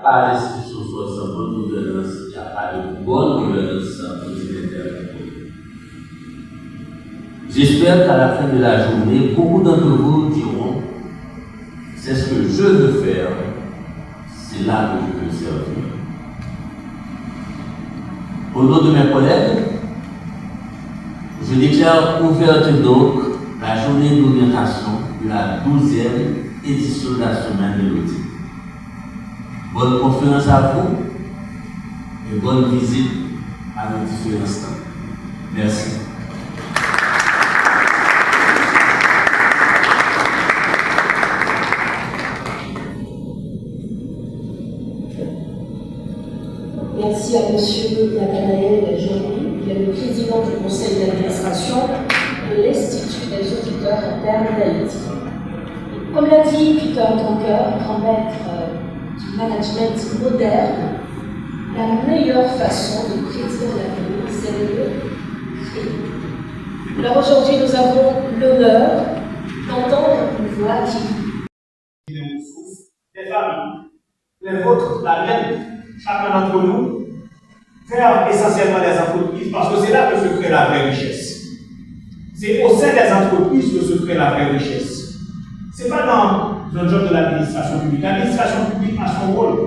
pas d'institution sans bonne gouvernance, il n'y a pas de bonne gouvernance sans politique. J'espère qu'à la fin de la journée, beaucoup d'entre vous diront c'est ce que je veux faire, c'est là que je veux servir. Au nom de mes collègues, je déclare ouverte donc la journée d'orientation de la 12e édition de la semaine de l'audit. Bonne conférence à vous et bonne visite à nos différents stands. Merci. Merci à M. Nathanaël Joly, qui est le président du conseil d'administration de l'Institut des auditeurs internes d'Haïti. Comme l'a dit Peter Drucker, grand maître du management moderne, la meilleure façon de prédire l'avenir, c'est de le créer. Alors aujourd'hui, nous avons l'honneur d'entendre une voix qui... Des ressources, des familles, les vôtres, la mienne, chacun d'entre nous, vers essentiellement des entreprises, parce que c'est là que se crée la vraie richesse. C'est au sein des entreprises que se crée la vraie richesse. Ce n'est pas dans un job de l'administration publique. L'administration publique a son rôle.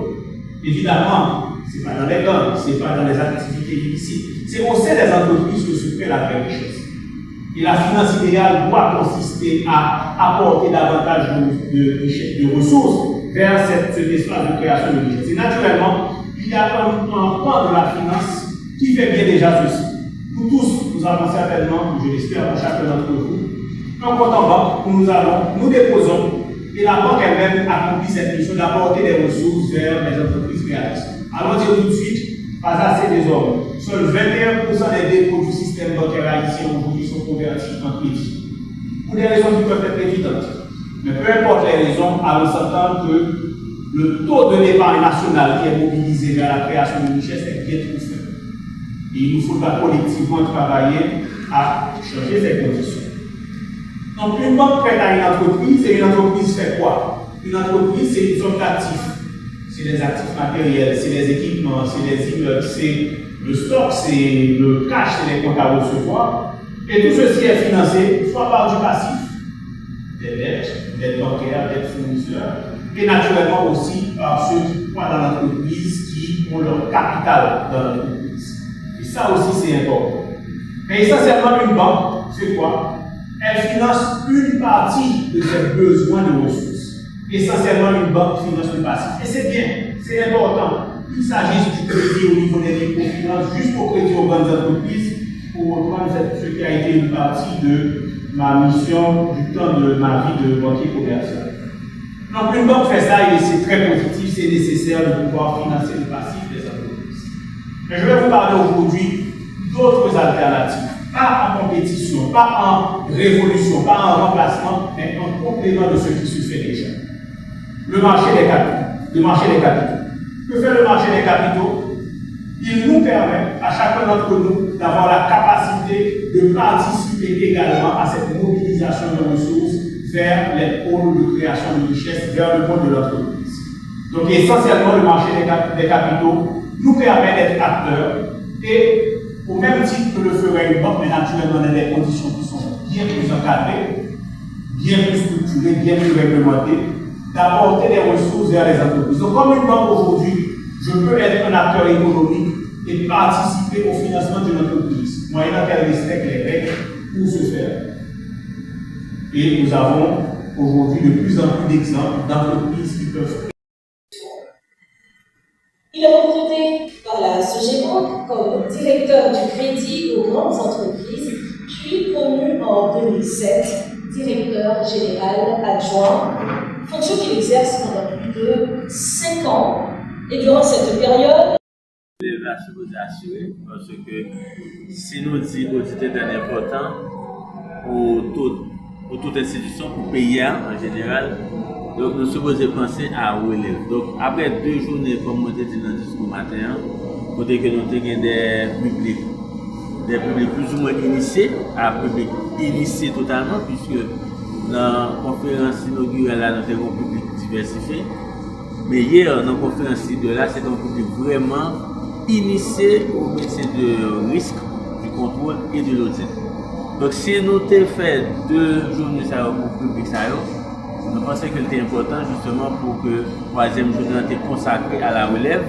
Évidemment, ce n'est pas dans les gangs, ce n'est pas dans les activités illicites. C'est au sein des entreprises que se crée la vraie richesse. Et la finance idéale doit consister à apporter davantage de ressources vers cet espace de création de richesse. Et naturellement, il y a un pan de la finance qui fait bien déjà ceci. Nous tous, nous avons certainement, je l'espère pour chacun d'entre vous, un compte en banque où nous déposons et la banque elle-même accomplit cette mission d'apporter des ressources vers les entreprises créatrices. Allons dire tout de suite, pas assez désormais. Seuls 21% des dépôts du système bancaire haïtien aujourd'hui sont convertis en crédit. Pour des raisons qui peuvent être évidentes. Mais peu importe les raisons, allons s'entendre que le taux de l'épargne nationale qui est mobilisé vers la création de richesse est bien trop faible. Et il nous faudra collectivement travailler à changer ces conditions. Donc, une banque prête à une entreprise, et une entreprise fait quoi? Une entreprise, c'est une somme d'actifs. C'est les actifs matériels, c'est les équipements, c'est les immeubles, c'est le stock, c'est le cash, c'est les comptes à recevoir. Et tout ceci est financé soit par du passif, des dettes bancaires, dettes fournisseurs, et naturellement aussi par ceux qui croient dans l'entreprise, qui ont leur capital dans l'entreprise. Et ça aussi, c'est important. Mais essentiellement, une banque, c'est quoi? Elle finance une partie de ses besoins de ressources. Essentiellement, une banque finance le passif. Et c'est bien, c'est important. Il s'agit du crédit au niveau des microfinances, jusqu'au crédit aux grandes entreprises, pour reprendre ce qui a été une partie de ma mission, du temps de ma vie de banquier commercial. Donc, une banque fait ça et c'est très positif, c'est nécessaire de pouvoir financer le passif des entreprises. Mais je vais vous parler aujourd'hui d'autres alternatives. Pas en compétition, pas en révolution, pas en remplacement, mais en complément de ce qui se fait déjà. Le marché des capitaux. Que fait le marché des capitaux? Il nous permet, à chacun d'entre nous, d'avoir la capacité de participer également à cette mobilisation de ressources vers les pôles de création de richesse, vers le pôle de l'entreprise. Donc, essentiellement, le marché des capitaux nous permet d'être acteurs et, au même titre que le ferait une banque, mais naturellement dans des conditions qui sont bien plus encadrées, bien plus structurées, bien plus réglementées, d'apporter des ressources vers les entreprises. Donc, comme une banque aujourd'hui, je peux être un acteur économique et participer au financement d'une entreprise, moyennant qu'elle respecte les règles pour ce faire. Et nous avons aujourd'hui de plus en plus d'exemples d'entreprises qui peuvent. Il est recruté par la SOGEBank comme directeur du crédit aux grandes entreprises, puis promu en 2007 directeur général adjoint, fonction qu'il exerce pendant plus de 5 ans. Et durant cette période, Je vous assurer parce que si nous disons audit est important pour toute institution, pour payer en général, donc nous sommes supposés penser à relève. Donc après 2 journées, comme on dit dans le discours matin, côté que nous avons des publics plus ou moins initiés, à public initié totalement, puisque dans la conférence inaugurale, nous avons un public diversifié. Mais hier, dans la conférence de là, c'est un public vraiment initié au métier de risque, du contrôle et de l'audit. Donc, si nous avons fait 2 journées pour le public, nous pensons que c'était important justement pour que le 3e journée soit consacrée à la relève,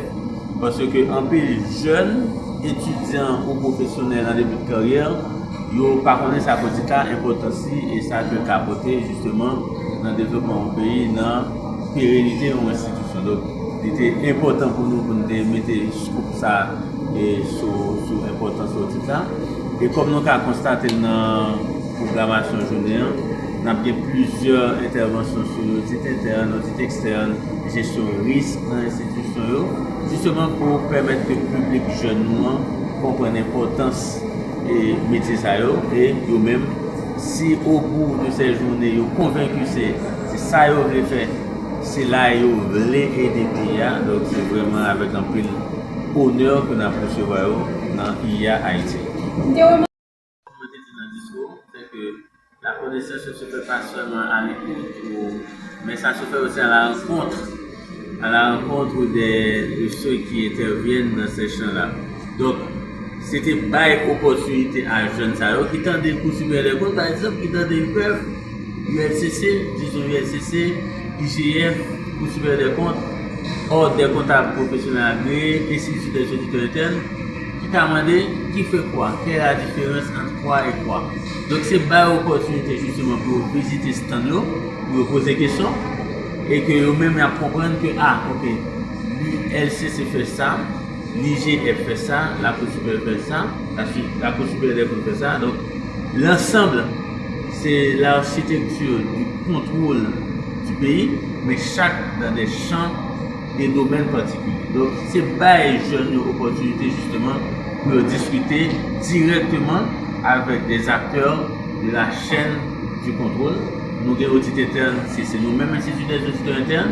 parce que en peu jeunes étudiants ou professionnels en début de carrière, ils ne connaissent pas sa petite importance et ça peut capoter justement dans le développement du pays, dans la pérennité de l'institution. Donc, il était important pour nous de mettre ça sur l'importance de ça. Et comme nous avons constaté dans la programmation journée, nous avons plusieurs interventions sur l'audit interne, l'audit externe, gestion de risque dans l'institution, justement pour permettre que le public jeune comprenne l'importance et métier ça et eux-mêmes, si au bout de ces journées, ils sont convaincus que c'est ça qu'ils veulent faire, c'est là qu'ils veulent aider le pays. Donc c'est vraiment avec un peu d'honneur que nous avons recevoir dans IA Haïti. C'est que la connaissance ne se fait pas seulement à l'écoute, mais ça se fait aussi à la rencontre de ceux qui interviennent dans ces champs-là. Donc, c'était pas une opportunité à jeunes qui tendent des cours supérieurs des comptes, par exemple, qui tendent des UPF, ULCC, disons ULCC, IGF, cours supérieurs des comptes, ordre des comptables professionnels agréés, institut des auditeurs internes, qui t'a demandé qui fait quoi, quelle est la différence entre quoi et quoi. Donc c'est une opportunité justement pour visiter ce stand-là, pour poser des questions, et que eux-mêmes comprennent que, ok, l'ULCC fait ça, l'IGF fait ça, la Cour supérieure fait ça, la Cour supérieure fait ça. Donc l'ensemble, c'est l'architecture du contrôle du pays, mais chaque dans des champs, des domaines particuliers. Donc c'est une jeune opportunité justement pour discuter directement avec des acteurs de la chaîne du contrôle. Nous avons l'audit interne, c'est nous-mêmes instituts des auditeurs internes.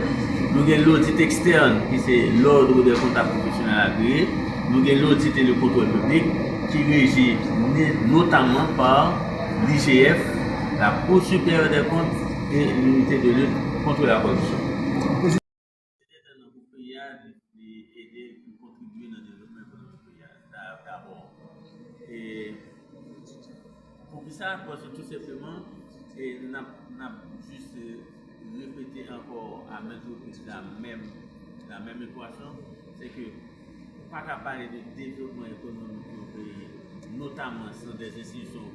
Nous avons l'audit externe, qui c'est l'ordre des comptables professionnels agréés. Nous avons l'audit et le contrôle public, qui régit notamment par l'IGF, la Cour supérieure des comptes et l'unité de lutte contre la corruption. Aider pour contribuer dans le développement économique d'abord. Et pour ça, parce que tout simplement, on a juste répété encore à mettre la même équation, c'est que pas qu'à parler de développement économique au pays, notamment sur des institutions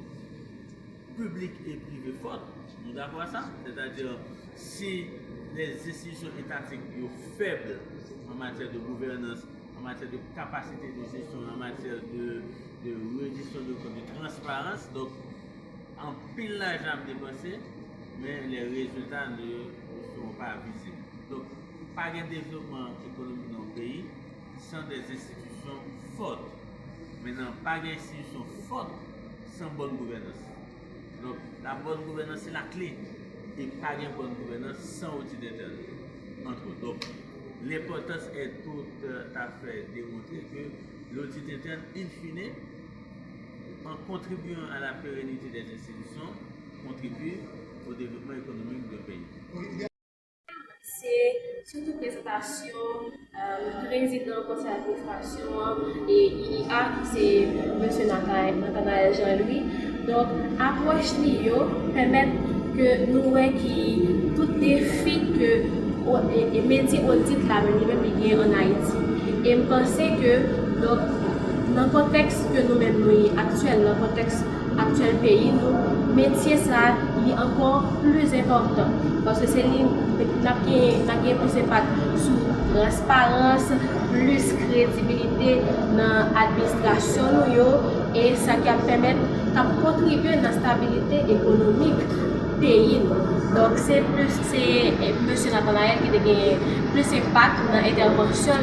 publiques et privées fortes. Nous d'accord à ça? C'est-à-dire, si les institutions étatiques sont faibles en matière de gouvernance, en matière de capacité de gestion, en matière de gestion de transparence, donc en pile l'argent dépensé, mais les résultats ne seront pas visibles. Donc, pas de développement économique dans le pays sans des institutions fortes. Maintenant, pas d'institutions fortes sans bonne gouvernance. Donc, la bonne gouvernance, c'est la clé. Et pas de bonne gouvernance sans outil interne. Entre autres. Donc, l'importance est tout à fait démontrée que l'audit interne, in fine, en contribuant à la pérennité des institutions, contribue au développement économique du pays. C'est surtout présentation président du conseil d'administration et IA, c'est M. Nathanaël Jean-Louis. Donc, approche permet que nous voyons que tout défi que les métiers audit là même en Haïti. Et je pense que donc, dans le contexte que nous-mêmes nous actuel, dans le contexte actuel pays, nous métier ça est encore plus important parce que c'est lui qui a plus d'impact sur transparence, plus crédibilité dans l'administration et ça qui permet de contribuer à la stabilité économique du pays. Donc c'est M. Nathanaël qui a plus d'impact dans l'intervention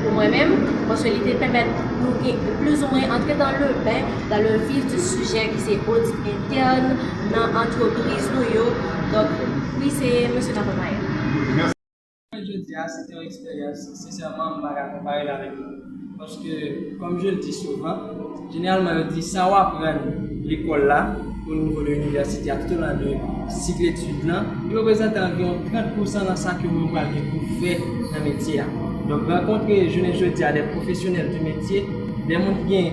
pour moi-même parce qu'il permet de plus ou moins entrer dans le bain, dans le vif du sujet qui c'est audit interne dans l'entreprise. Donc oui, c'est M. Nathanaël. Je dis, c'était une expérience, sincèrement, je ne vais pas comparer avec parce que, comme je le dis souvent, généralement, on dit ça va prendre l'école là, au niveau de l'université, tout au long de cycle d'études là, il représente environ 30% dans ça que nous allons pour faire dans le métier. Donc, rencontrer, je dis à des professionnels du métier, des gens qui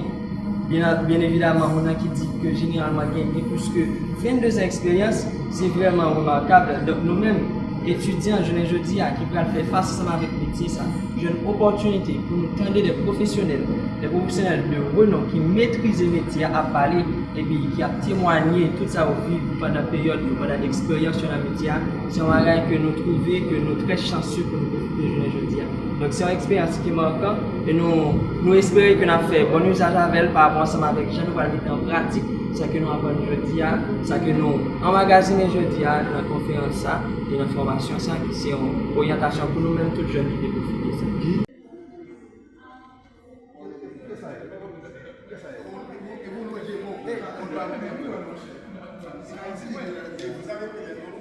bien évidemment, on a qui dit que généralement, il y a plus que 22 ans d'expérience, c'est vraiment remarquable. Donc, nous-mêmes, étudiants, je dis à qui peuvent faire face ensemble avec le métier, ça, j'ai une opportunité pour nous tendre des professionnels de renom qui maîtrisent le métier à parler et puis qui a témoigné tout ça au vivre pendant la période, pendant l'expérience sur le métier. C'est un bagage que nous trouvons, que nous sommes très chanceux pour nous profiter, je dis. Donc c'est une expérience qui est marquante et nous espérons que nous avons fait bon usage avec elle par rapport ensemble avec les gens, nous allons mettre en pratique ce que nous avons jeudi, ce que nous emmagasinons jeudi dans la conférence et dans la formation, c'est une orientation pour nous-mêmes, tous jeunes qui peuvent profiter ça. Vous savez